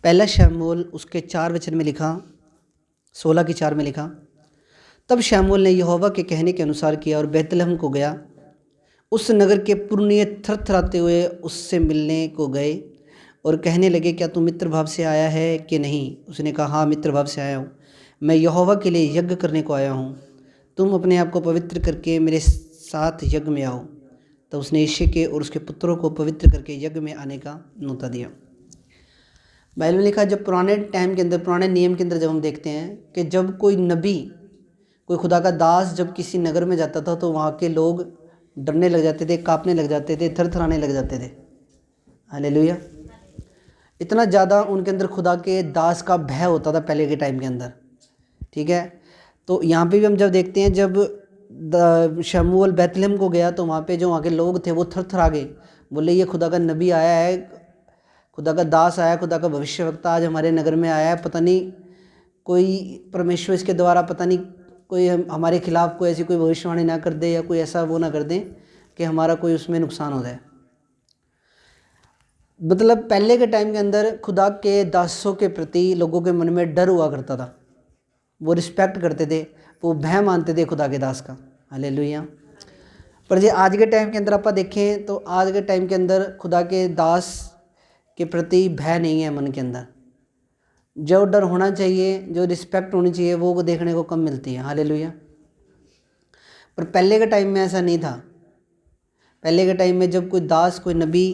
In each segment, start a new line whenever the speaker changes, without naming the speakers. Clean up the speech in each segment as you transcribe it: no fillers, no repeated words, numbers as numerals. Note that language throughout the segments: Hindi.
पहला शमूएल उसके 4 वचन में लिखा, 16 की 4 में लिखा, तब शमूएल ने यहोवा के कहने के अनुसार किया और बैतलहम को गया। उस नगर के पुरनिये थरथराते हुए उससे मिलने को गए और कहने लगे, क्या तू मित्र भाव से आया है कि नहीं? उसने कहा, हाँ मित्र भाव से आया हूँ, मैं यहोवा के लिए यज्ञ करने को आया हूँ। तुम अपने आप को पवित्र करके मेरे साथ यज्ञ में आओ। तो उसने यिशै के और उसके पुत्रों को पवित्र करके यज्ञ में आने का न्योता दिया। बाइबल में लिखा, जब पुराने टाइम के अंदर, पुराने नियम के अंदर जब हम देखते हैं कि जब कोई नबी, कोई खुदा का दास जब किसी नगर में जाता था तो वहाँ के लोग डरने लग जाते थे, कांपने लग जाते थे, थरथराने लग जाते थे। हालेलुया। इतना ज़्यादा उनके अंदर खुदा के दास का भय होता था पहले के टाइम के अंदर। ठीक है, तो यहाँ पे भी हम जब देखते हैं, जब शमूएल बैतलहम को गया तो वहाँ पे जो वहाँ के लोग थे वो थरथरा गए, बोले ये खुदा का नबी आया है, खुदा का दास आया, खुदा का भविष्यवक्ता आज हमारे नगर में आया है, पता नहीं कोई परमेश्वर इसके द्वारा पता नहीं कोई हमारे खिलाफ कोई ऐसी कोई भविष्यवाणी ना कर दे या कोई ऐसा वो ना कर दें कि हमारा कोई उसमें नुकसान हो जाए। मतलब पहले के टाइम के अंदर खुदा के दासों के प्रति लोगों के मन में डर हुआ करता था, वो रिस्पेक्ट करते थे, वो भय मानते थे खुदा के दास का। हालेलुया। पर जो आज के टाइम के अंदर आप देखें तो आज के टाइम के अंदर खुदा के दास के प्रति भय नहीं है मन के अंदर। जो डर होना चाहिए, जो रिस्पेक्ट होनी चाहिए, वो देखने को कम मिलती है। हालेलुया। पर पहले के टाइम में ऐसा नहीं था। पहले के टाइम में जब कोई दास, कोई नबी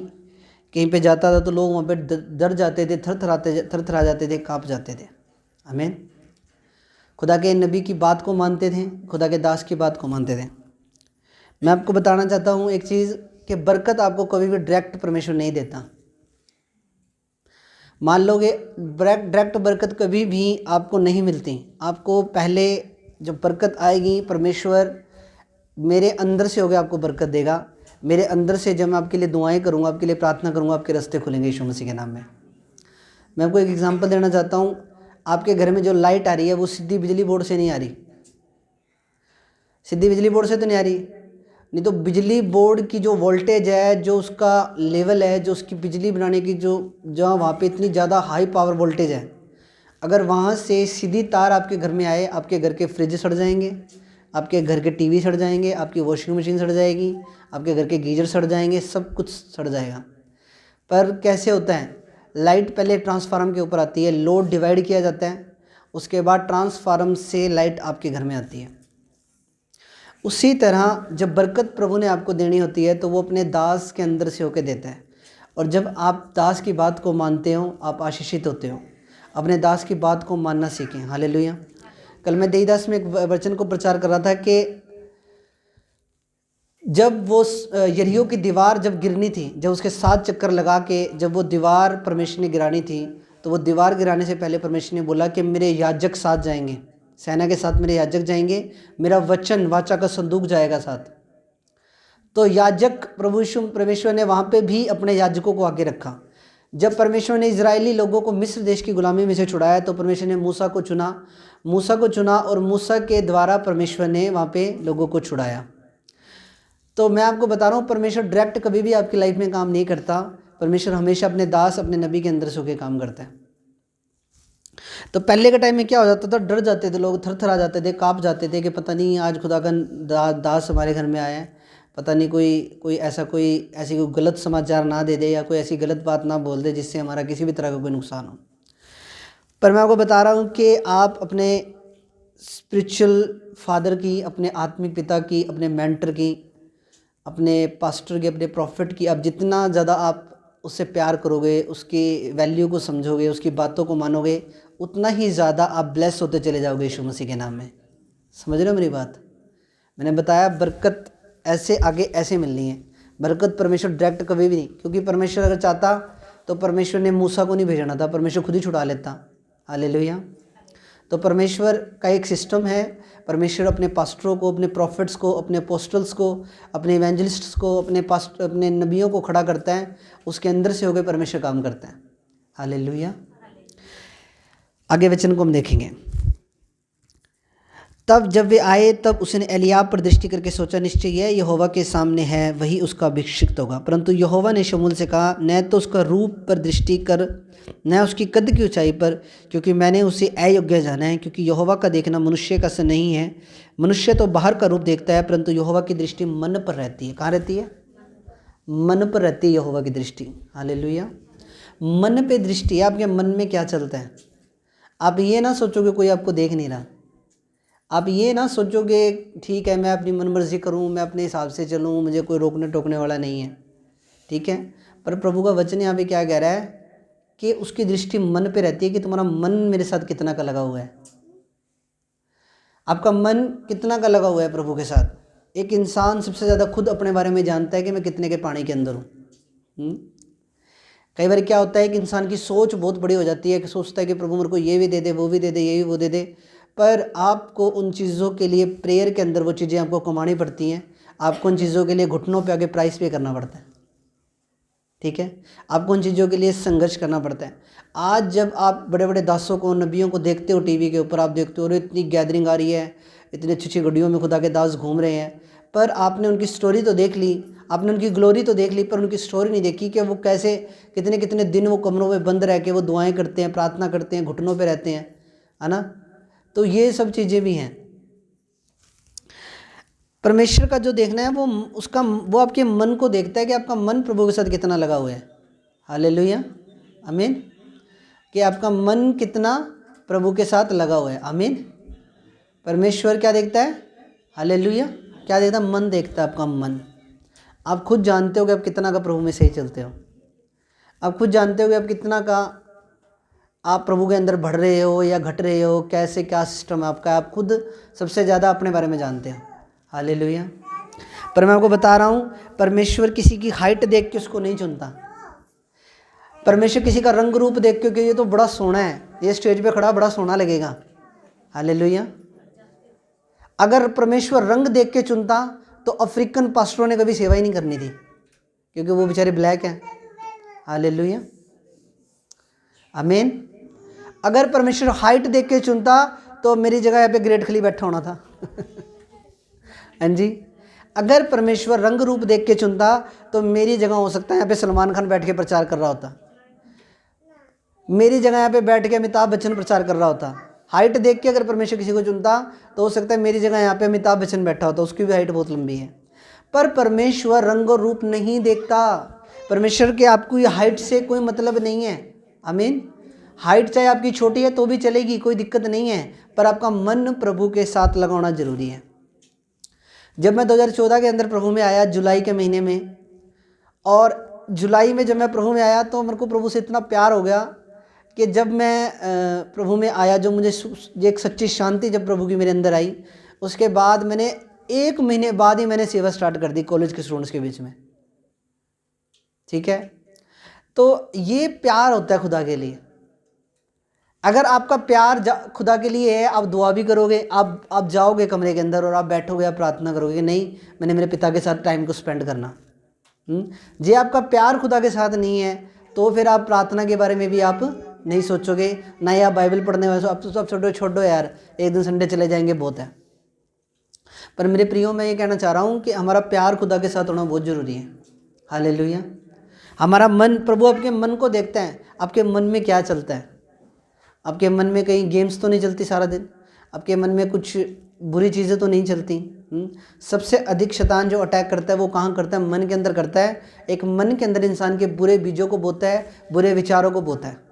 कहीं पे जाता था तो लोग वहाँ पे डर जाते थे, थरथरा जाते थे, काँप जाते थे। आमीन। खुदा के नबी की बात को मानते थे, खुदा के दास की बात को मानते थे। मैं आपको बताना चाहता हूँ एक चीज़, कि बरकत आपको कभी भी डायरेक्ट परमेश्वर नहीं देता। मान लो कि डायरेक्ट बरकत कभी भी आपको नहीं मिलती। आपको पहले जब बरकत आएगी, परमेश्वर मेरे अंदर से होकर आपको बरकत देगा। मेरे अंदर से जब मैं आपके लिए दुआएं करूँगा, आपके लिए प्रार्थना करूँगा, आपके रास्ते खुलेंगे यीशु मसीह के नाम में। मैं आपको एक एग्जांपल देना चाहता हूँ। आपके घर में जो लाइट आ रही है वो सीधी बिजली बोर्ड से नहीं आ रही, सीधी बिजली बोर्ड से तो नहीं आ रही। नहीं तो बिजली बोर्ड की जो वोल्टेज है, जो उसका लेवल है, जो उसकी बिजली बनाने की जो जहाँ वहाँ पे इतनी ज़्यादा हाई पावर वोल्टेज है, अगर वहाँ से सीधी तार आपके घर में आए, आपके घर के फ्रिज सड़ जाएंगे, आपके घर के टीवी सड़ जाएंगे, आपकी वॉशिंग मशीन सड़ जाएगी, आपके घर के गीजर सड़ जाएंगे, सब कुछ सड़ जाएगा। पर कैसे होता है? लाइट पहले ट्रांसफार्मर के ऊपर आती है, लोड डिवाइड किया जाता है, उसके बाद ट्रांसफार्मर से लाइट आपके घर में आती है। उसी तरह जब बरकत प्रभु ने आपको देनी होती है तो वो अपने दास के अंदर से होकर देता है। और जब आप दास की बात को मानते हो, आप आशीषित होते हो। अपने दास की बात को मानना सीखें। हालेलुया। कल मैं देईदास में एक वचन को प्रचार कर रहा था कि जब वो यरीहो की दीवार जब गिरनी थी, जब उसके 7 चक्कर लगा के जब वो दीवार परमेश्वर ने गिरानी थी, तो वो दीवार गिराने से पहले परमेश्वर ने बोला कि मेरे याजक साथ जाएंगे, सेना के साथ मेरे याजक जाएंगे, मेरा वचन, वाचा का संदूक जाएगा साथ। तो याजक परमेश्वर ने वहाँ पे भी अपने याजकों को आगे रखा। जब परमेश्वर ने इजरायली लोगों को मिस्र देश की गुलामी में से छुड़ाया तो परमेश्वर ने मूसा को चुना और मूसा के द्वारा परमेश्वर ने वहाँ पे लोगों को छुड़ाया। तो मैं आपको बता रहा हूँ, परमेश्वर डायरेक्ट कभी भी आपकी लाइफ में काम नहीं करता। परमेश्वर हमेशा अपने दास, अपने नबी के अंदर से होकर काम करता है। तो पहले के टाइम में क्या हो जाता था? डर जाते थे लोग, थरथरा जाते थे, काँप जाते थे कि पता नहीं आज खुदा का दास हमारे घर में आया है, पता नहीं कोई ऐसी कोई गलत समाचार ना दे दे या कोई ऐसी गलत बात ना बोल दे जिससे हमारा किसी भी तरह का कोई नुकसान हो। पर मैं आपको बता रहा हूँ कि आप अपने स्पिरिचुअल फादर की, अपने आत्मिक पिता की, अपने मेंटर की, अपने पास्टर की, अपने प्रॉफिट की, आप जितना ज़्यादा आप उससे प्यार करोगे, उसकी वैल्यू को समझोगे, उसकी बातों को मानोगे, उतना ही ज़्यादा आप ब्लेस होते चले जाओगे यीशु मसीह के नाम में। समझ रहे हो मेरी बात? मैंने बताया बरकत ऐसे आगे ऐसे मिलनी है। बरकत परमेश्वर डायरेक्ट कभी भी नहीं, क्योंकि परमेश्वर अगर चाहता तो परमेश्वर ने मूसा को नहीं भेजना था, परमेश्वर खुद ही छुड़ा लेता। हालेलुया। तो परमेश्वर का एक सिस्टम है। परमेश्वर अपने पास्टरों को, अपने प्रॉफिट्स को, अपने अपोस्टल्स को, अपने इवेंजलिस्ट्स को, अपने नबियों को खड़ा करता है, उसके अंदर से होकर परमेश्वर काम करता है। हालेलुया। आगे वचन को हम देखेंगे। तब जब वे आए तब उसने एलियाब पर दृष्टि करके सोचा, निश्चय यह यहोवा के सामने है, वही उसका अभिषिक्त होगा। परंतु यहोवा ने शमूएल से कहा, न तो उसका रूप पर दृष्टि कर, न उसकी कद की ऊंचाई पर, क्योंकि मैंने उसे अयोग्य जाना है। क्योंकि यहोवा का देखना मनुष्य का सा नहीं है। मनुष्य तो बाहर का रूप देखता है, परंतु यहोवा की दृष्टि मन पर रहती है। कहाँ रहती है? मन पर रहती है यहोवा की दृष्टि। हालेलुया। मन पे दृष्टि है। आपके मन में क्या चलता है? आप ये ना सोचोगे कोई आपको देख नहीं रहा। आप ये ना सोचोगे ठीक है मैं अपनी मन मर्जी करूँ, मैं अपने हिसाब से चलूँ, मुझे कोई रोकने टोकने वाला नहीं है, ठीक है। पर प्रभु का वचन यहाँ पे क्या कह रहा है कि उसकी दृष्टि मन पे रहती है कि तुम्हारा मन मेरे साथ कितना का लगा हुआ है। आपका मन कितना का लगा हुआ है प्रभु के साथ। एक इंसान सबसे ज़्यादा खुद अपने बारे में जानता है कि मैं कितने के पानी के अंदर हूँ। कई बार क्या होता है कि इंसान की सोच बहुत बड़ी हो जाती है कि सोचता है कि प्रभु मेरे को ये भी दे दे, वो भी दे दे, ये भी वो दे दे। पर आपको उन चीज़ों के लिए प्रेयर के अंदर वो चीज़ें आपको कमानी पड़ती हैं। आपको उन चीज़ों के लिए घुटनों पे आके प्राइस पे करना पड़ता है, ठीक है। आपको उन चीज़ों के लिए संघर्ष करना पड़ता है। आज जब आप बड़े बड़े दासों को, नबियों को देखते हो टीवी के ऊपर, आप देखते हो अरे इतनी गैदरिंग आ रही है, इतनी अच्छी अच्छी गाड़ियों में खुदा के दास घूम रहे हैं, पर आपने उनकी स्टोरी तो देख ली, आपने उनकी ग्लोरी तो देख ली, पर उनकी स्टोरी नहीं देखी कि वो कैसे कितने कितने दिन वो कमरों में बंद रह के वो दुआएं करते हैं, प्रार्थना करते हैं, घुटनों पे रहते हैं, है ना। तो ये सब चीज़ें भी हैं। परमेश्वर का जो देखना है वो आपके मन को देखता है कि आपका मन प्रभु के साथ कितना लगा हुआ है। हालेलुया, आमीन। कि आपका मन कितना प्रभु के साथ लगा हुआ है, आमीन। परमेश्वर क्या देखता है? हालेलुया। क्या देखता है? मन देखता है, आपका मन। आप खुद जानते हो कि आप कितना का प्रभु में सही चलते हो। आप खुद जानते हो कि आप कितना का आप प्रभु के अंदर बढ़ रहे हो या घट रहे हो, कैसे क्या सिस्टम है आपका। आप खुद सबसे ज़्यादा अपने बारे में जानते हो। हालेलुया। पर मैं आपको बता रहा हूँ, परमेश्वर किसी की हाइट देख के उसको नहीं चुनता। परमेश्वर किसी का रंग रूप देख के कि ये तो बड़ा सोना है, ये स्टेज पे खड़ा बड़ा सोना लगेगा। हालेलुया। अगर परमेश्वर रंग देख के चुनता तो अफ्रीकन पास्टरों ने कभी सेवा ही नहीं करनी थी, क्योंकि वो बेचारे ब्लैक हैं। हालेलुया, आमीन। अगर परमेश्वर हाइट देख के चुनता तो मेरी जगह यहाँ पे ग्रेट खली बैठा होना था। हाँ जी। अगर परमेश्वर रंग रूप देख के चुनता तो मेरी जगह हो सकता है यहाँ पे सलमान खान बैठ के प्रचार कर रहा होता, मेरी जगह यहाँ पे बैठ के अमिताभ बच्चन प्रचार कर रहा होता। हाइट देख के अगर परमेश्वर किसी को चुनता तो हो सकता है मेरी जगह यहाँ पे अमिताभ बच्चन बैठा होता, उसकी भी हाइट बहुत लंबी है। पर परमेश्वर रंग और रूप नहीं देखता। परमेश्वर के आपको ये हाइट से कोई मतलब नहीं है, आमीन। हाइट चाहे आपकी छोटी है तो भी चलेगी, कोई दिक्कत नहीं है, पर आपका मन प्रभु के साथ लगाना जरूरी है। जब मैं 2014 के अंदर प्रभु में आया जुलाई के महीने में, और जुलाई में जब मैं प्रभु में आया तो मेरे को प्रभु से इतना प्यार हो गया कि जब मैं प्रभु में आया, जो मुझे एक सच्ची शांति जब प्रभु की मेरे अंदर आई, उसके बाद मैंने 1 महीने बाद ही मैंने सेवा स्टार्ट कर दी कॉलेज के स्टूडेंट्स के बीच में, ठीक है। तो ये प्यार होता है खुदा के लिए। अगर आपका प्यार खुदा के लिए है, आप दुआ भी करोगे, आप जाओगे कमरे के अंदर और आप बैठोगे, आप प्रार्थना करोगे, नहीं मैंने मेरे पिता के साथ टाइम को स्पेंड करना। जे आपका प्यार खुदा के साथ नहीं है तो फिर आप प्रार्थना के बारे में भी आप नहीं सोचोगे, ना ही आप बाइबल पढ़ने वाले। अब तो सब छोड़ो यार, एक दिन संडे चले जाएंगे बहुत है। पर मेरे प्रियो, मैं ये कहना चाह रहा हूँ कि हमारा प्यार खुदा के साथ होना बहुत ज़रूरी है। हालेलुया। हमारा मन, प्रभु आपके मन को देखता है, आपके मन में क्या चलता है। आपके मन में कहीं गेम्स तो नहीं चलती सारा दिन, आपके मन में कुछ बुरी चीज़ें तो नहीं चलती। सबसे अधिक शैतान जो अटैक करता है वो कहाँ करता है? मन के अंदर करता है। एक मन के अंदर इंसान के बुरे बीजों को बोता है, बुरे विचारों को बोता है,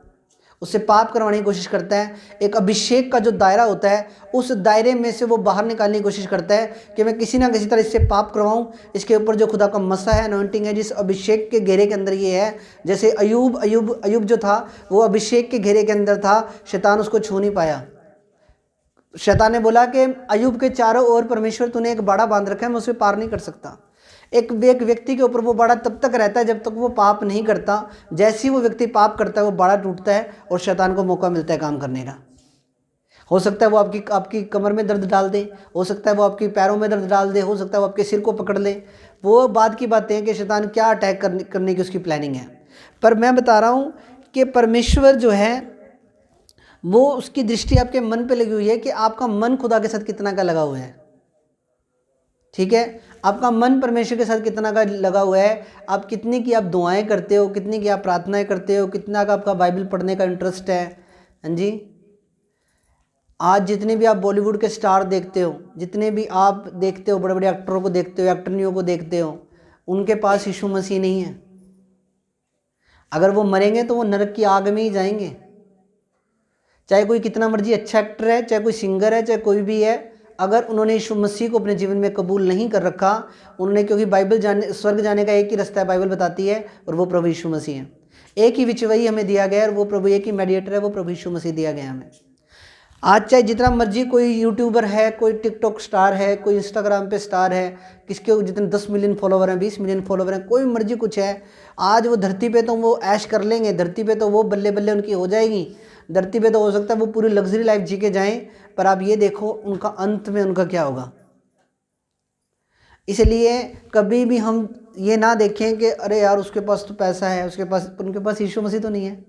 उससे पाप करवाने की कोशिश करता है। एक अभिषेक का जो दायरा होता है, उस दायरे में से वो बाहर निकालने की कोशिश करता है कि मैं किसी ना किसी तरह इससे पाप करवाऊं। इसके ऊपर जो खुदा का मसा है, अनॉइंटिंग है, जिस अभिषेक के घेरे के अंदर ये है। जैसे अयूब जो था वो अभिषेक के घेरे के अंदर था, शैतान उसको छू नहीं पाया। शैतान ने बोला कि अयूब के चारों ओर परमेश्वर तूने एक बाड़ा बांध रखा है, मैं उसे पार नहीं कर सकता। एक व्यक्ति के ऊपर वो बाड़ा तब तक रहता है जब तक वो पाप नहीं करता। जैसे ही वो व्यक्ति पाप करता है वो बाड़ा टूटता है और शैतान को मौका मिलता है काम करने का। हो सकता है वो आपकी कमर में दर्द डाल दे, हो सकता है वो आपकी पैरों में दर्द डाल दे, हो सकता है वो आपके सिर को पकड़ ले। वो बात की बातें हैं कि शैतान क्या अटैक करने की उसकी प्लानिंग है। पर मैं बता रहा हूँ कि परमेश्वर जो है वो उसकी दृष्टि आपके मन पे लगी हुई है कि आपका मन खुदा के साथ कितना का लगा हुआ है। ठीक है, आपका मन परमेश्वर के साथ कितना का लगा हुआ है, आप कितनी की आप दुआएं करते हो, कितनी की आप प्रार्थनाएं करते हो, कितना का आपका बाइबल पढ़ने का इंटरेस्ट है। हाँ जी, आज जितने भी आप बॉलीवुड के स्टार देखते हो, जितने भी आप देखते हो, बड़े बड़े एक्टरों को देखते हो, एक्टरनियों को देखते हो, उनके पास यीशु मसीह नहीं है। अगर वो मरेंगे तो वो नरक की आग में ही जाएंगे। चाहे कोई कितना मर्जी अच्छा एक्टर है, चाहे कोई सिंगर है, चाहे कोई भी है, अगर उन्होंने यीशु मसीह को अपने जीवन में कबूल नहीं कर रखा उन्होंने, क्योंकि बाइबल स्वर्ग जाने का एक ही रास्ता है, बाइबल बताती है, और वो प्रभु यीशु मसीह है। एक ही विचवई हमें दिया गया है और वो प्रभु, एक ही मेडिएटर है, वो प्रभु यीशु मसीह दिया गया हमें। आज चाहे जितना मर्जी कोई यूट्यूबर है, कोई टिकटॉक स्टार है, कोई इंस्टाग्राम पे स्टार है, किसके जितने 10 मिलियन फॉलोवर हैं, 20 मिलियन फॉलोवर हैं, कोई मर्जी कुछ है, आज वो धरती पे तो वो ऐश कर लेंगे, धरती पे तो वो बल्ले बल्ले उनकी हो जाएगी, धरती पे तो हो सकता है वो पूरी लग्जरी लाइफ जी के जाएं, पर आप ये देखो उनका अंत में उनका क्या होगा। इसलिए कभी भी हम ये ना देखें कि अरे यार उसके पास तो पैसा है, उसके पास, उनके पास यीशु मसीह तो नहीं है,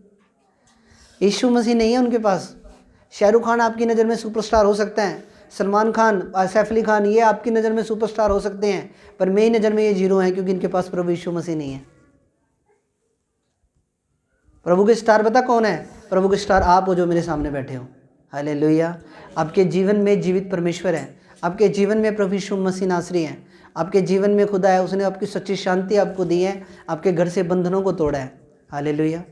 यीशु मसीह नहीं है उनके पास। शाहरुख खान आपकी नज़र में सुपरस्टार हो सकते हैं, सलमान खान, सैफ अली खान, ये आपकी नज़र में सुपरस्टार हो सकते हैं, पर मेरी नज़र में ये जीरो हैं, क्योंकि इनके पास प्रभु यीशु मसीह नहीं है। प्रभु के स्टार पता कौन है? प्रभु के स्टार आप हो जो मेरे सामने बैठे हो। हालेलुया। आपके जीवन में जीवित परमेश्वर है, आपके जीवन में प्रभु यीशु मसीह नासरी है, आपके जीवन में खुदा है, उसने आपकी सच्ची शांति आपको दी है, आपके घर से बंधनों को तोड़ा है। हालेलुया।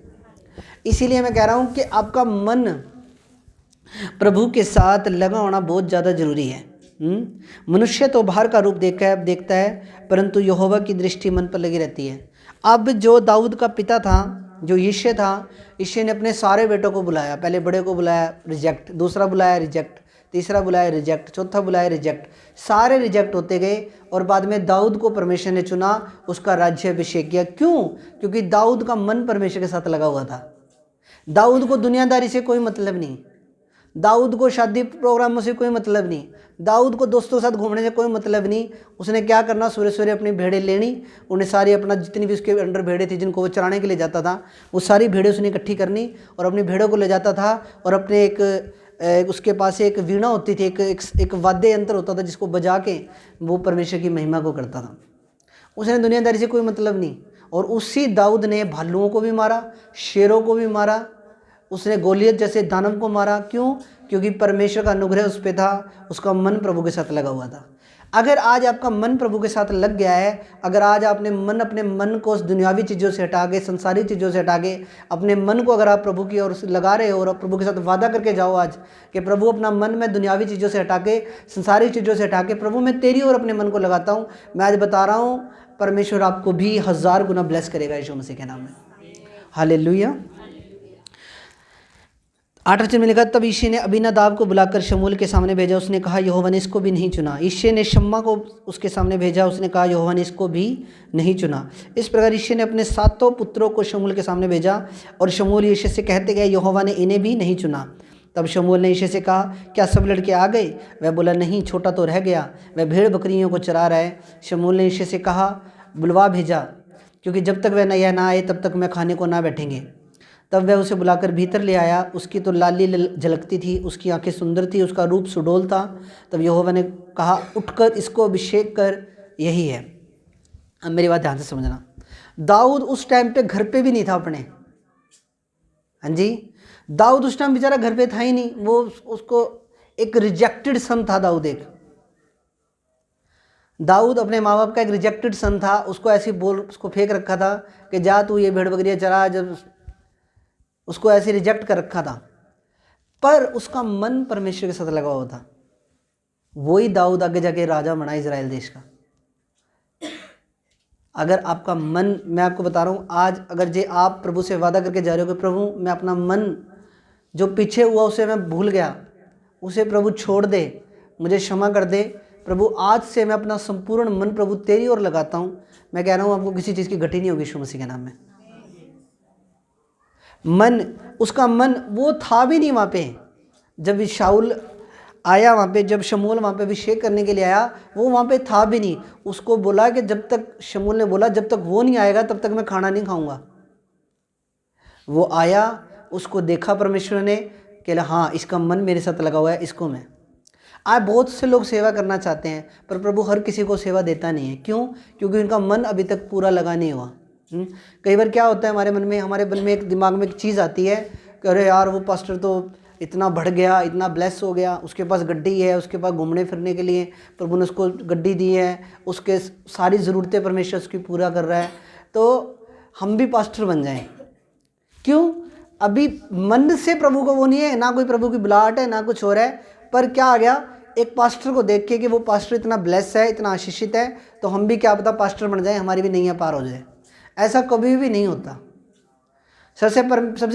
इसीलिए मैं कह रहा हूँ कि आपका मन प्रभु के साथ लगा होना बहुत ज़्यादा ज़रूरी है। मनुष्य तो बाहर का रूप देखता है, परंतु यहोवा की दृष्टि मन पर लगी रहती है। अब जो दाऊद का पिता था, जो यिशै था, यिशै ने अपने सारे बेटों को बुलाया, पहले बड़े को बुलाया, रिजेक्ट, दूसरा बुलाया, रिजेक्ट, तीसरा बुलाया, रिजेक्ट, चौथा बुलाया, रिजेक्ट, सारे रिजेक्ट होते गए, और बाद में दाऊद को परमेश्वर ने चुना, उसका राज्याभिषेक किया। क्यों? क्योंकि दाऊद का मन परमेश्वर के साथ लगा हुआ था। दाऊद को दुनियादारी से कोई मतलब नहीं, दाऊद को शादी प्रोग्रामों से कोई मतलब नहीं, दाऊद को दोस्तों के साथ घूमने से कोई मतलब नहीं। उसने क्या करना, सूर्य सूर्य अपनी भेड़ें लेनी, उन्हें सारी अपना जितनी भी उसके अंडर भेड़ें थी जिनको वो चराने के लिए जाता था, वो सारी भेड़ें उसने इकट्ठी करनी और अपनी भेड़ों को ले जाता था, और अपने एक उसके पास एक वीणा होती थी, एक वाद्य यंत्र होता था जिसको बजा के वो परमेश्वर की महिमा को करता था। उसने दुनियादारी से कोई मतलब नहीं। और उसी दाऊद ने भालुओं को भी मारा, शेरों को भी मारा, उसने गोलियत जैसे दानव को मारा। क्यों? क्योंकि परमेश्वर का अनुग्रह उस पर था, उसका मन प्रभु के साथ लगा हुआ था। अगर आज आपका मन प्रभु के साथ लग गया है, अगर आज आपने अपने मन को उस दुनियावी चीज़ों से हटा के, संसारी चीज़ों से हटा के, अपने मन को अगर आप प्रभु की ओर लगा रहे हो और प्रभु के साथ वादा करके जाओ आज कि प्रभु अपना मन में दुनियावी चीज़ों से हटा के, संसारी चीज़ों से हटा के, प्रभु मैं तेरी ओर अपने मन को लगाता हूँ, मैं आज बता रहा हूँ परमेश्वर आपको भी 1000 गुना ब्लेस करेगा यीशु मसीह के नाम में। हालेलुया। 8 वचन में लिखा, तब यिशै ने अबीनादाब को बुलाकर शमूएल के सामने भेजा, उसने कहा यहोवा ने इसको भी नहीं चुना। यिशै ने शम्मा को उसके सामने भेजा, उसने कहा यहोवा ने इसको भी नहीं चुना। इस प्रकार यिशै ने अपने 7 पुत्रों को शमूएल के सामने भेजा, और शमूएल यिशै से कहते गए यहोवा ने इन्हें भी नहीं चुना। तब शमूएल ने यिशै से कहा, क्या सब लड़के आ गए? वह बोला, नहीं, छोटा तो रह गया, वह भेड़ बकरियों को चरा रहा है। शमूएल ने यिशै से कहा, बुलवा भेजा, क्योंकि जब तक वह नया ना आए तब तक मैं खाने को ना बैठेंगे। तब वह उसे बुलाकर भीतर ले आया, उसकी तो लाली झलकती थी, उसकी आंखें सुंदर थी, उसका रूप सुडौल था। तब यहोवा ने कहा, उठकर इसको अभिषेक कर, यही है। अब मेरी बात ध्यान से समझना, दाऊद उस टाइम पे घर पे भी नहीं था अपने। हाँ जी, दाऊद उस टाइम बेचारा घर पे था ही नहीं, वो उसको एक रिजेक्टेड सन था। दाऊद अपने माँ बाप का एक रिजेक्टेड सन था, उसको ऐसे बोल उसको फेंक रखा था कि जा तू ये भेड़ बकरियाँ चरा, जब उसको ऐसे रिजेक्ट कर रखा था। पर उसका मन परमेश्वर के साथ लगा हुआ था। वही दाऊद आगे जाके राजा बना इजराइल देश का। अगर आपका मन, मैं आपको बता रहा हूँ आज, अगर जे आप प्रभु से वादा करके जा रहे हो कि प्रभु मैं अपना मन जो पीछे हुआ उसे मैं भूल गया, उसे प्रभु छोड़ दे, मुझे क्षमा कर दे प्रभु, आज से मैं अपना संपूर्ण मन प्रभु तेरी ओर लगाता हूँ, मैं कह रहा हूँ आपको किसी चीज़ की घटी नहीं होगी यीशु मसीह के नाम में। मन, उसका मन वो था भी नहीं वहाँ पे। जब शाऊल आया वहाँ पे, जब शमूएल वहाँ पे अभिषेक करने के लिए आया, वो वहाँ पे था भी नहीं। उसको बोला कि जब तक, शमूएल ने बोला जब तक वो नहीं आएगा तब तक मैं खाना नहीं खाऊंगा। वो आया, उसको देखा परमेश्वर ने, कि हाँ इसका मन मेरे साथ लगा हुआ है, इसको मैं। आज बहुत से लोग सेवा करना चाहते हैं पर प्रभु हर किसी को सेवा देता नहीं है। क्यों? क्योंकि उनका मन अभी तक पूरा लगा नहीं हुआ। कई बार क्या होता है हमारे मन में एक दिमाग में एक चीज़ आती है कि अरे यार वो पास्टर तो इतना बढ़ गया, इतना ब्लेस हो गया, उसके पास गड्डी है, उसके पास घूमने फिरने के लिए प्रभु ने उसको गड्डी दी है, उसके सारी ज़रूरतें परमेश्वर उसकी पूरा कर रहा है, तो हम भी पास्टर बन जाएं। क्यों? अभी मन से प्रभु को वो नहीं है, ना कोई प्रभु की बुलाहट है, ना कुछ हो रहा है। पर क्या आ गया, एक पास्टर को देख के कि वो पास्टर इतना ब्लेस है, इतना आशीषित है, तो हम भी क्या पता पास्टर बन जाए, हमारी भी नैया पार हो जाए। ऐसा कभी भी नहीं होता। सबसे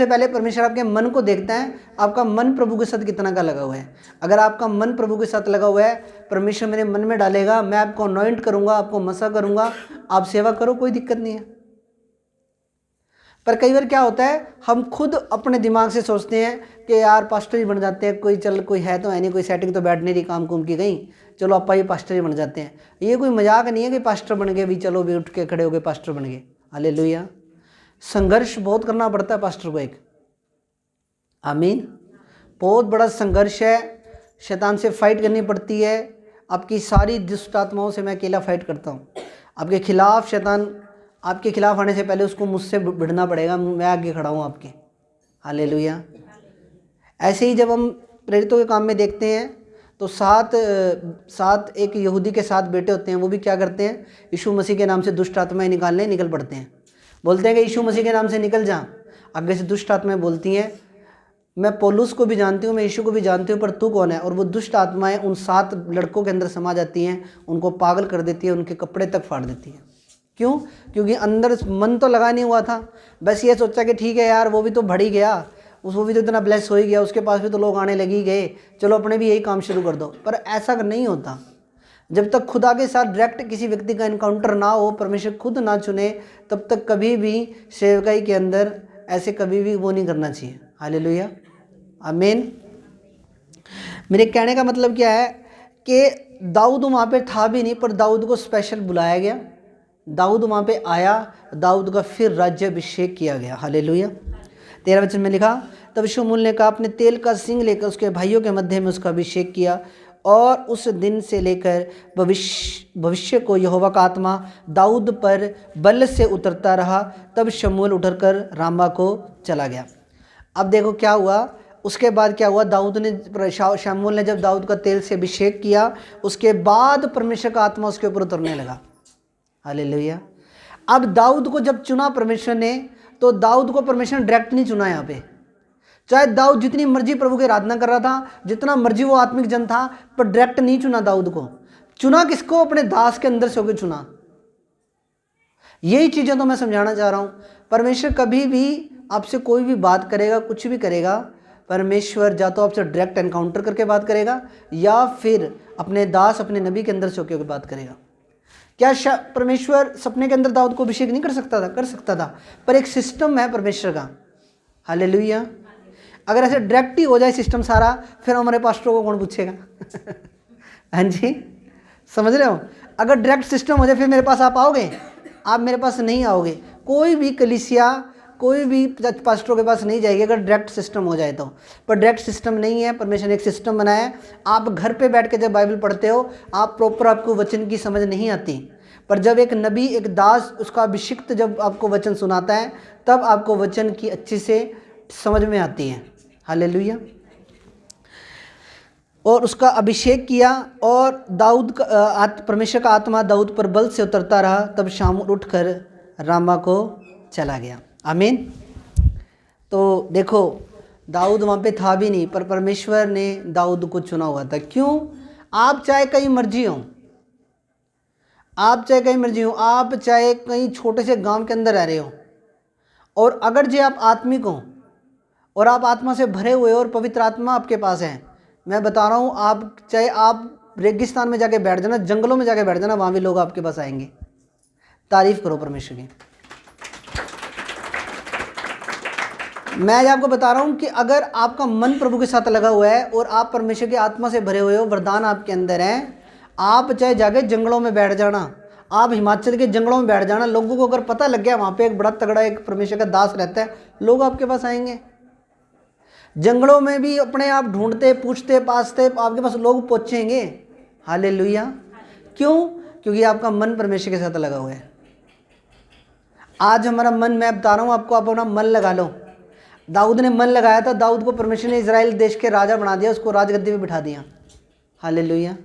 पहले परमेश्वर आपके मन को देखता है, आपका मन प्रभु के साथ कितना का लगा हुआ है। अगर आपका मन प्रभु के साथ लगा हुआ है, परमेश्वर मेरे मन में डालेगा, मैं आपको अनॉइंट करूँगा, आपको मसा करूँगा, आप सेवा करो, कोई दिक्कत नहीं है। पर कई बार क्या होता है, हम खुद अपने दिमाग से सोचते हैं कि यार पास्टर ही बन जाते हैं, कोई है तो है नहीं, कोई सेटिंग तो बैठने नहीं, काम कुम की गई, चलो अपा ये पास्टर ही बन जाते हैं। ये कोई मजाक नहीं है कि पास्टर बन गए भी, चलो भी उठ के खड़े हो गए पास्टर बन गए। हालेलुया। संघर्ष बहुत करना पड़ता है पास्टर को एक। आमीन। बहुत बड़ा संघर्ष है, शैतान से फाइट करनी पड़ती है। आपकी सारी दुष्ट आत्माओं से मैं अकेला फाइट करता हूँ। आपके खिलाफ शैतान आपके खिलाफ आने से पहले उसको मुझसे भिड़ना पड़ेगा, मैं आगे खड़ा हूँ आपके। हालेलुया। ऐसे ही जब हम प्रेरितों के काम में देखते हैं तो सात एक यहूदी के 7 बेटे होते हैं, वो भी क्या करते हैं, यीशु मसीह के नाम से दुष्ट आत्माएं निकालने निकल पड़ते हैं। बोलते हैं कि यीशु मसीह के नाम से निकल जा। आगे से दुष्ट आत्माएं बोलती हैं, मैं पौलुस को भी जानती हूँ, मैं यीशु को भी जानती हूँ, पर तू कौन है? और वो दुष्ट आत्माएं उन 7 लड़कों के अंदर समा जाती हैं, उनको पागल कर देती है, उनके कपड़े तक फाड़ देती है। क्यों? क्योंकि अंदर मन तो लगा नहीं हुआ था, बस ये सोचा कि ठीक है यार वो भी तो बढ़ ही गया, वो भी तो इतना ब्लेस हो ही गया, उसके पास भी तो लोग आने लगी गए, चलो अपने भी यही काम शुरू कर दो। पर ऐसा नहीं होता। जब तक खुदा के साथ डायरेक्ट किसी व्यक्ति का इनकाउंटर ना हो, परमेश्वर खुद ना चुने, तब तक कभी भी सेवकाई के अंदर ऐसे कभी भी वो नहीं करना चाहिए। हालेलुया। आमीन। मेरे कहने का मतलब क्या है कि दाऊद वहाँ पे था भी नहीं, पर दाऊद को स्पेशल बुलाया गया, दाऊद वहाँ पे आया, दाऊद का फिर राज्याभिषेक किया गया। हालेलुया। 13 वचन में लिखा, तब शमूएल ने कहा, अपने तेल का सिंग लेकर उसके भाइयों के मध्य में उसका अभिषेक किया, और उस दिन से लेकर भविष्य को यहोवा का आत्मा दाऊद पर बल से उतरता रहा। तब शमूएल उठकर रामा को चला गया। अब देखो क्या हुआ, उसके बाद क्या हुआ, शमूएल ने जब दाऊद का तेल से अभिषेक किया, उसके बाद परमेश्वर का आत्मा उसके ऊपर उतरने लगा। हालेलुया। अब दाऊद को जब चुना परमेश्वर ने, तो दाऊद को परमेश्वर ने डायरेक्ट नहीं चुना। यहाँ पे चाहे दाऊद जितनी मर्जी प्रभु की आराधना कर रहा था, जितना मर्जी वो आत्मिक जन था, पर डायरेक्ट नहीं चुना दाऊद को। चुना किसको? अपने दास के अंदर से होकर चुना। यही चीजें तो मैं समझाना चाह रहा हूं। परमेश्वर कभी भी आपसे कोई भी बात करेगा, कुछ भी करेगा, परमेश्वर या तो आपसे डायरेक्ट एनकाउंटर करके बात करेगा, या फिर अपने दास अपने नबी के अंदर से होकर बात करेगा। क्या परमेश्वर सपने के अंदर दाऊद को अभिषेक नहीं कर सकता था? कर सकता था, पर एक सिस्टम है परमेश्वर का। हालेलुया। अगर ऐसे डायरेक्ट ही हो जाए सिस्टम सारा, फिर हमारे पास्टरों को कौन पूछेगा? हाँ जी, समझ रहे हो? अगर डायरेक्ट सिस्टम हो जाए, फिर मेरे पास आप आओगे? आप मेरे पास नहीं आओगे। कोई भी कलीसिया, कोई भी पास्टरों के पास नहीं जाएगी अगर डायरेक्ट सिस्टम हो जाए तो। पर डायरेक्ट सिस्टम नहीं है, परमेश्वर ने एक सिस्टम बनाया है। आप घर पे बैठ के जब बाइबल पढ़ते हो, आप प्रॉपर आपको वचन की समझ नहीं आती, पर जब एक नबी, एक दास, उसका अभिषिक्त जब आपको वचन सुनाता है, तब आपको वचन की अच्छी से समझ में आती है। हालेलुया। और उसका अभिषेक किया, और दाऊद का परमेश्वर का आत्मा दाऊद पर बल से उतरता रहा। तब शामूएल उठकर रामा को चला गया। आमीन। तो देखो, दाऊद वहाँ पे था भी नहीं, पर परमेश्वर ने दाऊद को चुना हुआ था। क्यों? आप चाहे कहीं मर्जी हो, आप चाहे कहीं मर्जी हो, आप चाहे कहीं छोटे से गांव के अंदर रह रहे हो, और अगर जे आप आत्मिक हो और आप आत्मा से भरे हुए हो और पवित्र आत्मा आपके पास है, मैं बता रहा हूँ, आप चाहे आप रेगिस्तान में जाके बैठ जाना, जंगलों में जाके बैठ जाना, वहाँ भी लोग आपके पास आएंगे। तारीफ करो परमेश्वर की। मैं आज आपको बता रहा हूँ कि अगर आपका मन प्रभु के साथ लगा हुआ है और आप परमेश्वर की आत्मा से भरे हुए हो, वरदान आपके अंदर हैं, आप चाहे जाके जंगलों में बैठ जाना, आप हिमाचल के जंगलों में बैठ जाना, लोगों को अगर पता लग गया वहाँ पे एक बड़ा तगड़ा एक परमेश्वर का दास रहता है, लोग आपके पास आएंगे। जंगलों में भी अपने आप ढूंढते पूछते पासते आपके पास लोग पहुँचेंगे। हालेलुया। क्यों? क्योंकि आपका मन परमेश्वर के साथ लगा हुआ है। आज हमारा मन, मैं बता रहा हूँ आपको, आप अपना मन लगा लो। दाऊद ने मन लगाया था, दाऊद को परमेश्वर ने इजराइल देश के राजा बना दिया, उसको राजगद्दी में बिठा दिया। हालेलुया।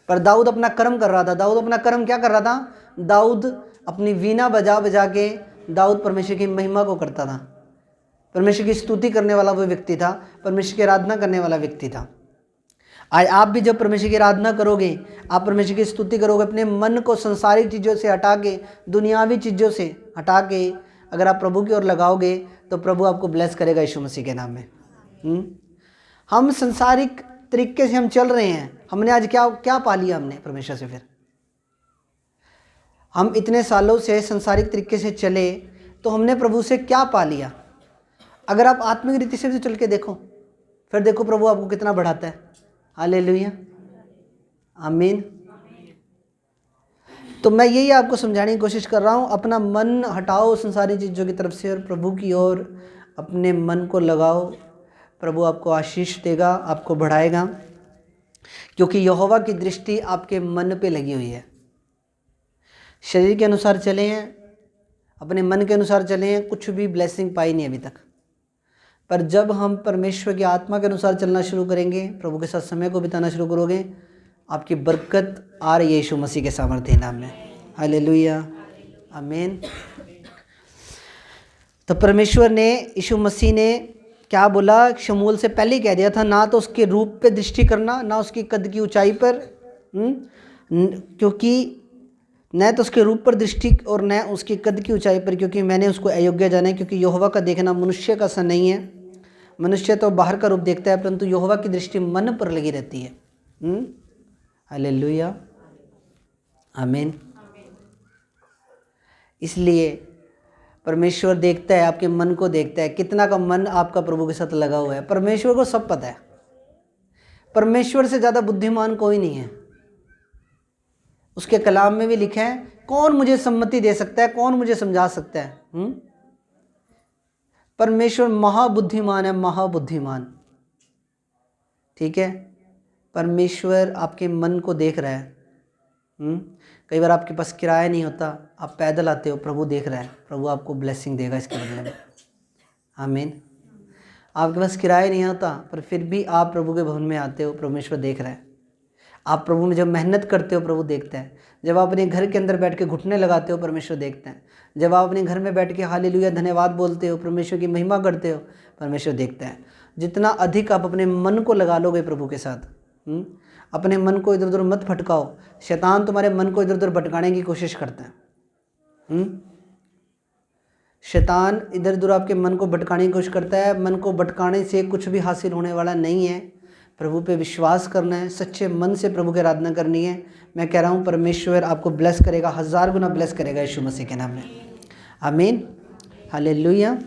पर दाऊद अपना कर्म कर रहा था। दाऊद अपना कर्म क्या कर रहा था? दाऊद अपनी वीणा बजा बजा के दाऊद परमेश्वर की महिमा को करता था। परमेश्वर की स्तुति करने वाला वो व्यक्ति था, परमेश्वर की आराधना करने वाला व्यक्ति था। आज आप भी जब परमेश्वर की आराधना करोगे, आप परमेश्वर की स्तुति करोगे, अपने मन को संसारिक चीज़ों से हटा के, दुनियावी चीज़ों से हटा के अगर आप प्रभु की ओर लगाओगे तो प्रभु आपको ब्लेस करेगा यीशु मसीह के नाम में। हम संसारिक तरीके से हम चल रहे हैं। हमने आज क्या क्या पा लिया हमने परमेश्वर से? फिर हम इतने सालों से संसारिक तरीके से चले तो हमने प्रभु से क्या पा लिया? अगर आप आत्मिक रीति से भी चल के देखो, फिर देखो प्रभु आपको कितना बढ़ाता है। हालेलुया, आमीन। तो मैं यही आपको समझाने की कोशिश कर रहा हूँ, अपना मन हटाओ संसारी चीज़ों की तरफ से और प्रभु की ओर अपने मन को लगाओ। प्रभु आपको आशीष देगा, आपको बढ़ाएगा, क्योंकि यहोवा की दृष्टि आपके मन पे लगी हुई है। शरीर के अनुसार चले हैं, अपने मन के अनुसार चले हैं, कुछ भी ब्लेसिंग पाई नहीं अभी तक। पर जब हम परमेश्वर की आत्मा के अनुसार चलना शुरू करेंगे, प्रभु के साथ समय को बिताना शुरू करोगे, आपकी बरकत आ रही है यीशु मसीह के सामर्थ्य नाम में। हालेलुया, आमीन। तो परमेश्वर ने, यीशु मसीह ने क्या बोला? शमूएल से पहले ही कह दिया था, ना तो उसके रूप पे दृष्टि करना, ना उसकी कद की ऊंचाई पर, क्योंकि न तो उसके रूप पर दृष्टि और न उसकी कद की ऊंचाई पर, क्योंकि मैंने उसको अयोग्य जाना है। क्योंकि यहोवा का देखना मनुष्य का सा नहीं है। मनुष्य तो बाहर का रूप देखता है, परंतु यहोवा की दृष्टि मन पर लगी रहती है। हालेलुया, आमीन। इसलिए परमेश्वर देखता है, आपके मन को देखता है, कितना का मन आपका प्रभु के साथ लगा हुआ है। परमेश्वर को सब पता है। परमेश्वर से ज़्यादा बुद्धिमान कोई नहीं है। उसके कलाम में भी लिखा है, कौन मुझे सम्मति दे सकता है, कौन मुझे समझा सकता है। परमेश्वर महाबुद्धिमान है, महाबुद्धिमान। ठीक है, परमेश्वर आपके मन को देख रहा है। कई बार आपके पास किराया नहीं होता, आप पैदल आते हो, प्रभु देख रहा है, प्रभु आपको ब्लेसिंग देगा इसके बदले में। आमीन। आपके पास किराया नहीं होता, पर फिर भी आप प्रभु के भवन में आते हो, परमेश्वर देख रहा है। आप प्रभु में जब मेहनत करते हो, प्रभु देखता है। जब आप अपने घर के अंदर बैठ के घुटने लगाते हो, परमेश्वर देखता है। जब आप अपने घर में बैठ के हालेलुया धन्यवाद बोलते हो, परमेश्वर की महिमा करते हो, परमेश्वर देखता है। जितना अधिक आप अपने मन को लगा लोगे प्रभु के साथ, अपने मन को इधर उधर मत भटकाओ। शैतान तुम्हारे मन को इधर उधर भटकाने की कोशिश करता है। शैतान इधर उधर आपके मन को भटकाने की कोशिश करता है। मन को भटकाने से कुछ भी हासिल होने वाला नहीं है। प्रभु पे विश्वास करना है, सच्चे मन से प्रभु की आराधना करनी है। मैं कह रहा हूँ परमेश्वर आपको ब्लेस करेगा, 1000 गुना ब्लेस करेगा यीशु मसीह के नाम में। आमीन, हालेलुया।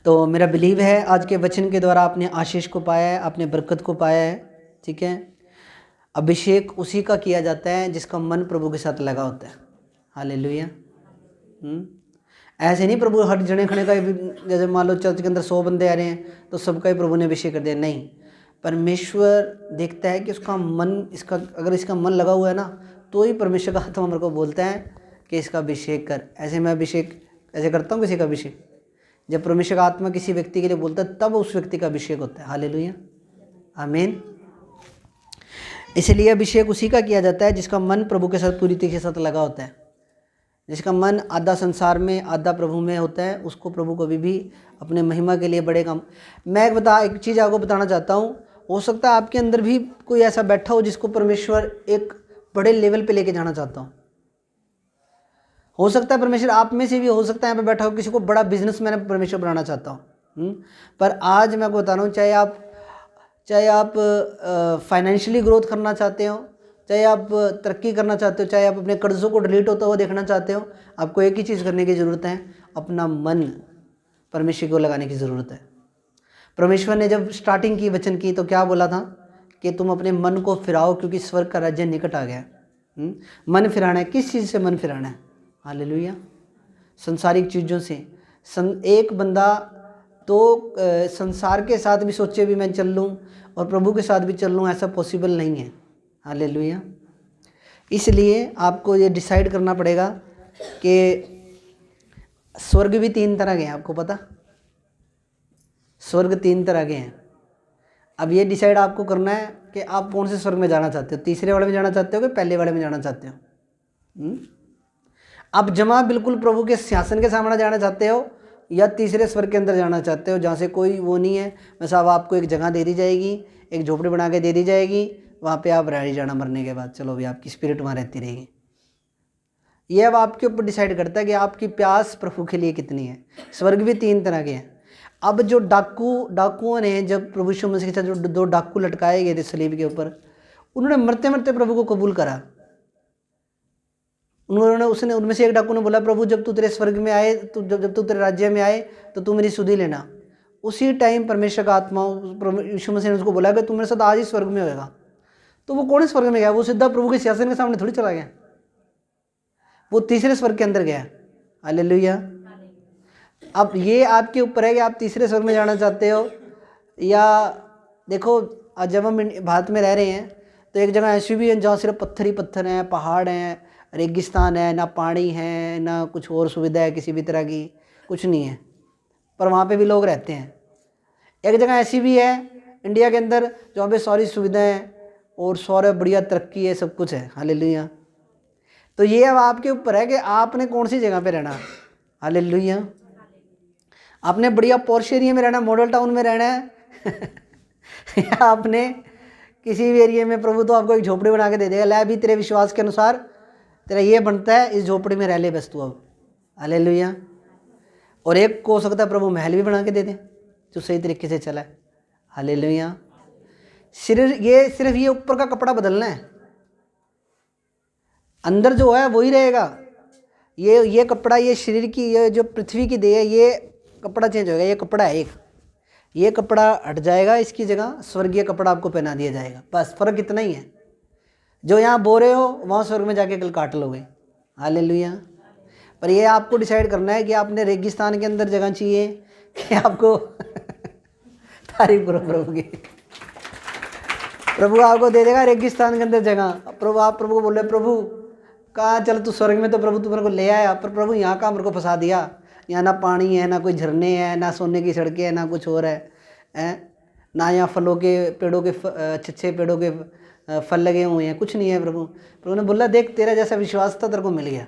तो मेरा बिलीव है आज के वचन के द्वारा आपने आशीष को पाया है, आपने बरकत को पाया है। ठीक है, अभिषेक उसी का किया जाता है जिसका मन प्रभु के साथ लगा होता है। हालेलुया। ऐसे नहीं प्रभु हर जने खने का, जैसे मान लो चर्च के अंदर 100 बंदे आ रहे हैं तो सबका ही प्रभु ने अभिषेक कर दिया, नहीं। परमेश्वर देखता है कि उसका मन, इसका अगर इसका मन लगा हुआ है ना, तो ही परमेश्वर का आत्मा मेरे को बोलता है कि इसका अभिषेक कर। ऐसे मैं अभिषेक ऐसे करता हूँ किसी का अभिषेक, जब परमेश्वर का आत्मा किसी व्यक्ति के लिए बोलता है तब उस व्यक्ति का अभिषेक होता है। हालेलुया, आमीन। इसलिए अभिषेक उसी का किया जाता है जिसका मन प्रभु के साथ पूरी तरीके के साथ लगा होता है। जिसका मन आधा संसार में आधा प्रभु में होता है, उसको प्रभु कभी भी अपने महिमा के लिए बढ़ेगा। मैं एक चीज़ आपको बताना चाहता हूँ, हो सकता है आपके अंदर भी कोई ऐसा बैठा हो जिसको परमेश्वर एक बड़े लेवल पे लेके जाना चाहता हो सकता है परमेश्वर आप में से भी, हो सकता है यहाँ पे बैठा हो किसी को बड़ा बिजनेसमैन परमेश्वर बनाना चाहता हूँ। पर आज मैं आपको बता रहा हूँ, चाहे आप फाइनेंशियली ग्रोथ करना चाहते हो, चाहे आप तरक्की करना चाहते हो, चाहे आप अपने कर्ज़ों को डिलीट होता हुआ देखना चाहते हो, आपको एक ही चीज़ करने की ज़रूरत है, अपना मन परमेश्वर को लगाने की ज़रूरत है। परमेश्वर ने जब स्टार्टिंग की वचन की तो क्या बोला था कि तुम अपने मन को फिराओ क्योंकि स्वर्ग का राज्य निकट आ गया। मन फिराना है, किस चीज़ से मन फिराना है? हालेलुया, संसारिक चीज़ों से। एक बंदा तो संसार के साथ भी सोचे भी मैं चल लूँ और प्रभु के साथ भी चल लूँ, ऐसा पॉसिबल नहीं है। हालेलुया। इसलिए आपको ये डिसाइड करना पड़ेगा कि स्वर्ग भी 3 तरह के हैं, आपको पता? स्वर्ग 3 तरह के हैं। अब ये डिसाइड आपको करना है कि आप कौन से स्वर्ग में जाना चाहते हो, तीसरे वाले में जाना चाहते हो कि पहले वाले में जाना चाहते हो? आप जमा बिल्कुल प्रभु के सिंहासन के सामने जाना चाहते हो या तीसरे स्वर्ग के अंदर जाना चाहते हो जहाँ से कोई वो नहीं है, बस अब आपको एक जगह दे दी जाएगी, एक झोपड़ी बना के दे दी जाएगी, वहाँ पे आप रह जाना मरने के बाद, चलो भी आपकी स्पिरिट वहाँ रहती रहेगी। ये अब आपके ऊपर डिसाइड करता है कि आपकी प्यास प्रभु के लिए कितनी है। स्वर्ग भी 3 तरह के हैं। अब जो डाकुओं ने, जब प्रभु यीशु मसीह के साथ जो 2 डाकू लटकाए गए थे सलीब के ऊपर, उन्होंने मरते मरते प्रभु को कबूल करा। उसने उनमें से एक डाकू ने बोला, प्रभु जब तू तेरे स्वर्ग में आए, तो जब तू तेरे राज्य में आए तो तू मेरी सुधि लेना। उसी टाइम परमेश्वर का आत्मा यीशु मसीह ने उसको बोला कि तू मेरे साथ आज ही स्वर्ग में होगा। तो वो कौन स्वर्ग में गया? वो सीधा प्रभु के सिंहासन के सामने थोड़ी चला गया, वो तीसरे स्वर्ग के अंदर गया। हालेलुया। अब ये आपके ऊपर है कि आप तीसरे स्वर्ग में जाना चाहते हो या देखो, जब हम भारत में रह रहे हैं तो एक जगह ऐसी भी है जहाँ सिर्फ पत्थर ही पत्थर हैं, पहाड़ हैं, रेगिस्तान है, ना पानी है, ना कुछ और सुविधा है किसी भी तरह की, कुछ नहीं है, पर वहाँ पे भी लोग रहते हैं। एक जगह ऐसी भी है इंडिया के अंदर जहाँ पे सारी सुविधाएं और सारे बढ़िया तरक्की है, सब कुछ है। हालेलुया। तो ये अब आपके ऊपर है कि आपने कौन सी जगह पे रहना। हालेलुया। आपने बढ़िया पॉश एरिया में रहना, मॉडल टाउन में रहना है या आपने किसी भी एरिया में, प्रभु तो आपको एक झोपड़ी बना के दे देगा, ले भी तेरे विश्वास के अनुसार तेरा ये बनता है, इस झोपड़ी में रह ले बस तू अब। हालेलुया। और एक को हो सकता है प्रभु महल भी बना के दे दे जो सही तरीके से चला है। हालेलुया। सिर्फ ये ऊपर का कपड़ा बदलना है, अंदर जो है वही रहेगा। ये कपड़ा, ये शरीर की, ये जो पृथ्वी की देह है, ये कपड़ा चेंज होगा। ये कपड़ा है एक, ये कपड़ा हट जाएगा, इसकी जगह स्वर्गीय कपड़ा आपको पहना दिया जाएगा। बस फर्क इतना ही है, जो यहाँ बोरे हो वहाँ स्वर्ग में जाके कल काट लोगे। हालेलुया। पर ये आपको डिसाइड करना है कि आपने रेगिस्तान के अंदर जगह चाहिए कि आपको तारीफ करो प्रभु की, प्रभु आपको दे देगा रेगिस्तान के अंदर जगह। प्रभु, आप प्रभु को बोल रहे, प्रभु कहाँ चल तू स्वर्ग में, तो प्रभु तू मेरे को ले आया, पर प्रभु यहाँ कहाँ मेरे को फंसा दिया, यहाँ ना पानी है, ना कोई झरने हैं, ना सोने की सड़कें हैं, ना कुछ और है, ना यहाँ फलों के पेड़ों के अच्छे पेड़ों के फल लगे हुए हैं, कुछ नहीं है। प्रभु ने बोला, देख तेरा जैसा विश्वास था तेरे को मिल गया।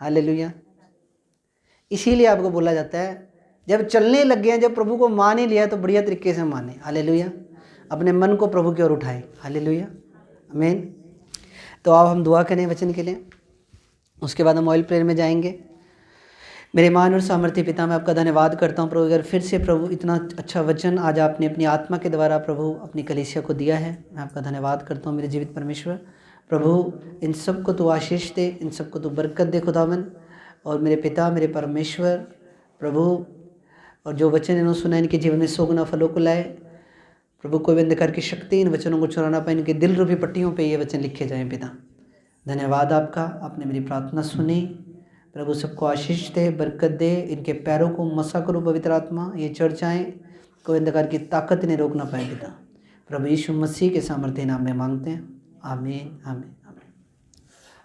हालेलुया। इसीलिए आपको बोला जाता है जब चलने लग गए हैं, जब प्रभु को मान ही लिया तो बढ़िया तरीके से माने। हालेलुया। अपने मन को प्रभु की ओर उठाए। हालेलुया। आमीन। तो अब हम दुआ करें वचन के लिए, उसके बाद हम ऑयल प्रेयर में जाएंगे। मेरे मान और सामर्थ्य पिता, मैं आपका धन्यवाद करता हूँ प्रभु, अगर फिर से प्रभु इतना अच्छा वचन आज आपने अपनी आत्मा के द्वारा प्रभु अपनी कलीसिया को दिया है। मैं आपका धन्यवाद करता हूँ मेरे जीवित परमेश्वर। प्रभु इन सब को तो आशीष दे, इन सब को तो बरकत दे खुदावन। और मेरे पिता, मेरे परमेश्वर प्रभु, और जो वचन इन्होंने सुना इनके जीवन में 100 गुना फलों को लाए प्रभु। कोई भी अंधकार की शक्ति इन वचनों को चुराना पाए, इनके दिल रूपी पट्टियों पे ये वचन लिखे जाएं। पिता धन्यवाद आपका, आपने मेरी प्रार्थना सुनी प्रभु। सबको आशीष दे, बरकत दे, इनके पैरों को मसा करो पवित्र आत्मा, ये चर्चाएँ कोई अंधकार की ताकत इन्हें रोक ना पाए। पिता प्रभु यीशु मसीह के सामर्थ्य नाम में मांगते हैं, आमीन आमीन।